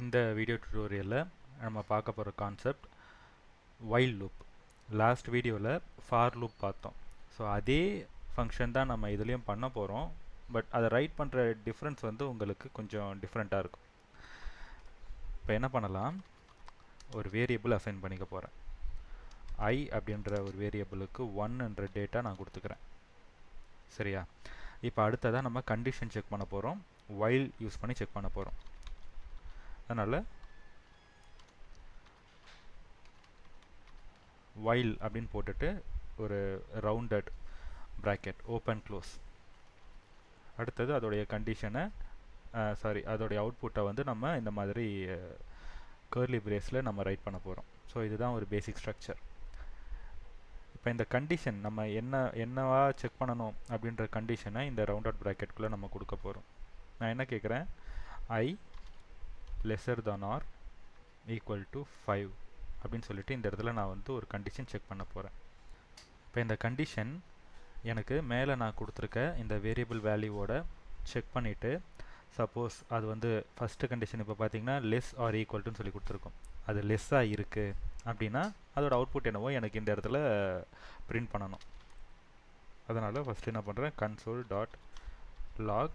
இந்த வீடியோ டியூட்டோரியலில் நம்ம பார்க்க போகிற கான்செப்ட் வைல் லூப். லாஸ்ட் வீடியோவில் ஃபார் லூப் பார்த்தோம். ஸோ அதே ஃபங்க்ஷன் தான் நம்ம இதுலேயும் பண்ண போகிறோம். பட் அதை ரைட் பண்ணுற டிஃப்ரென்ஸ் வந்து உங்களுக்கு கொஞ்சம் டிஃப்ரெண்ட்டாக இருக்கும். இப்போ என்ன பண்ணலாம், ஒரு வேரியபிள் அசைன் பண்ணிக்க போகிறேன். I அப்படின்ற ஒரு வேரியபிளுக்கு 1என்ற டேட்டா நான் கொடுத்துக்கிறேன். சரியா? இப்போ அடுத்ததாக நம்ம கண்டிஷன் செக் பண்ண போகிறோம். வைல் யூஸ் பண்ணி செக் பண்ண போகிறோம். அதனால் வைல் அப்படின்னு போட்டுட்டு ஒரு ரவுண்டட் ப்ராக்கெட் ஓப்பன் க்ளோஸ். அடுத்தது அதோடைய கண்டிஷனை அதோடைய அவுட்புட்டை வந்து நம்ம இந்த மாதிரி கர்லி பிரேஸில் நம்ம ரைட் பண்ண போகிறோம். ஸோ இதுதான் ஒரு பேசிக் ஸ்ட்ரக்சர். இப்போ இந்த கண்டிஷன் நம்ம என்னவா செக் பண்ணணும் அப்படின்ற கண்டிஷனை இந்த ரவுண்டட் ப்ராக்கெட்டுக்குள்ளே நம்ம கொடுக்க போகிறோம். நான் என்ன கேட்குறேன், I lesser than or equal to 5 அப்படின்னு சொல்லிட்டு இந்த இடத்துல நான் வந்து ஒரு கண்டிஷன் செக் பண்ண போகிறேன். இப்போ இந்த கண்டிஷன் எனக்கு மேலே நான் கொடுத்துருக்க இந்த வேரியபிள் வேல்யூவோட செக் பண்ணிவிட்டு, சப்போஸ் அது வந்து ஃபஸ்ட்டு கண்டிஷன் இப்போ பார்த்தீங்கன்னா லெஸ் ஆர் ஈக்குவல்ட்டுன்னு சொல்லி கொடுத்துருக்கோம். அது லெஸ்ஸாக இருக்குது அப்படின்னா அதோட அவுட்புட் என்னவோ எனக்கு இந்த இடத்துல பிரிண்ட் பண்ணணும். அதனால் ஃபஸ்ட்டு என்ன பண்ணுறேன், console.log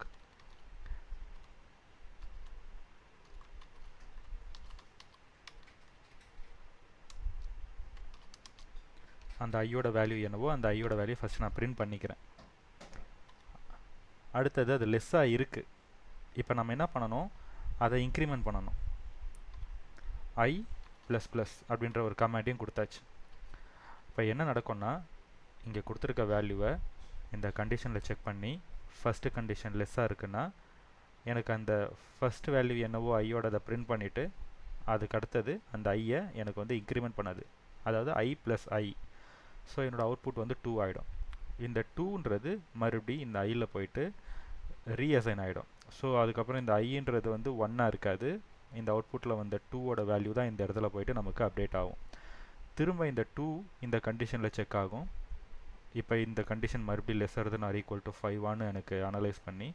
அந்த ஐயோட வேல்யூ என்னவோ அந்த ஐயோட வேல்யூ ஃபஸ்ட்டு நான் பிரிண்ட் பண்ணிக்கிறேன். அடுத்தது அது லெஸ்ஸாக இருக்குது. இப்போ நம்ம என்ன பண்ணணும், அதை இன்க்ரிமெண்ட் பண்ணணும். I ++ அப்படின்ற ஒரு கமாண்டையும் கொடுத்தாச்சு. இப்போ என்ன நடக்கும்னா, இங்கே கொடுத்துருக்க வேல்யூவை இந்த கண்டிஷனில் செக் பண்ணி ஃபஸ்ட்டு கண்டிஷன் லெஸ்ஸாக இருக்குன்னா எனக்கு அந்த ஃபஸ்ட் வேல்யூ என்னவோ ஐயோட அதை பிரிண்ட் பண்ணிவிட்டு அதுக்கு அடுத்தது அந்த ஐயை எனக்கு வந்து இன்க்ரிமெண்ட் பண்ணாது, அதாவது I + I. ஸோ என்னோடய அவுட்புட் வந்து 2 ஆகிடும். இந்த 2ன்றது மறுபடியும் இந்த ஐயில் போயிட்டு ரீஅசைன் ஆகிடும். ஸோ அதுக்கப்புறம் இந்த ஐன்றது வந்து 1ஆக இருக்காது. இந்த அவுட்புட்டில் வந்த 2ஓட வேல்யூ தான் இந்த இடத்துல போயிட்டு நமக்கு அப்டேட் ஆகும். திரும்ப இந்த 2 இந்த கண்டிஷனில் செக் ஆகும். இப்போ இந்த கண்டிஷன் மறுபடியும் lesser than or equal to 5 எனக்கு அனலைஸ் பண்ணி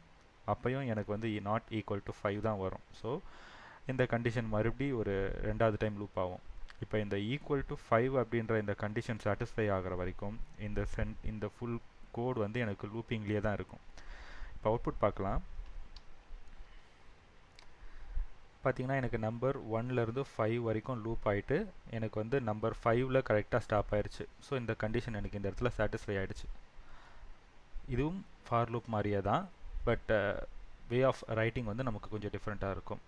அப்பையும் எனக்கு வந்து நாட் ஈக்குவல் டு 5 தான் வரும். ஸோ இந்த கண்டிஷன் மறுபடியும் ஒரு 2வது டைம் லூப் ஆகும். இப்போ இந்த ஈக்குவல் டு 5 அப்படின்ற இந்த கண்டிஷன் சாட்டிஸ்ஃபை ஆகிற வரைக்கும் இந்த ஃபுல் கோட் வந்து எனக்கு லூப்பிங்லேயே தான் இருக்கும். இப்போ அவுட்புட் பார்க்கலாம். பார்த்தீங்கன்னா எனக்கு நம்பர் 1லேருந்து 5 வரைக்கும் லூப் ஆகிட்டு எனக்கு வந்து நம்பர் 5ல் கரெக்டாக ஸ்டாப் ஆயிடுச்சு. ஸோ இந்த கண்டிஷன் எனக்கு இந்த இடத்துல சாட்டிஸ்ஃபை ஆகிடுச்சு. இதுவும் ஃபார் லூப் மாதிரியே தான், பட் வே ஆஃப் ரைட்டிங் வந்து நமக்கு கொஞ்சம் டிஃப்ரெண்ட்டாக இருக்கும்.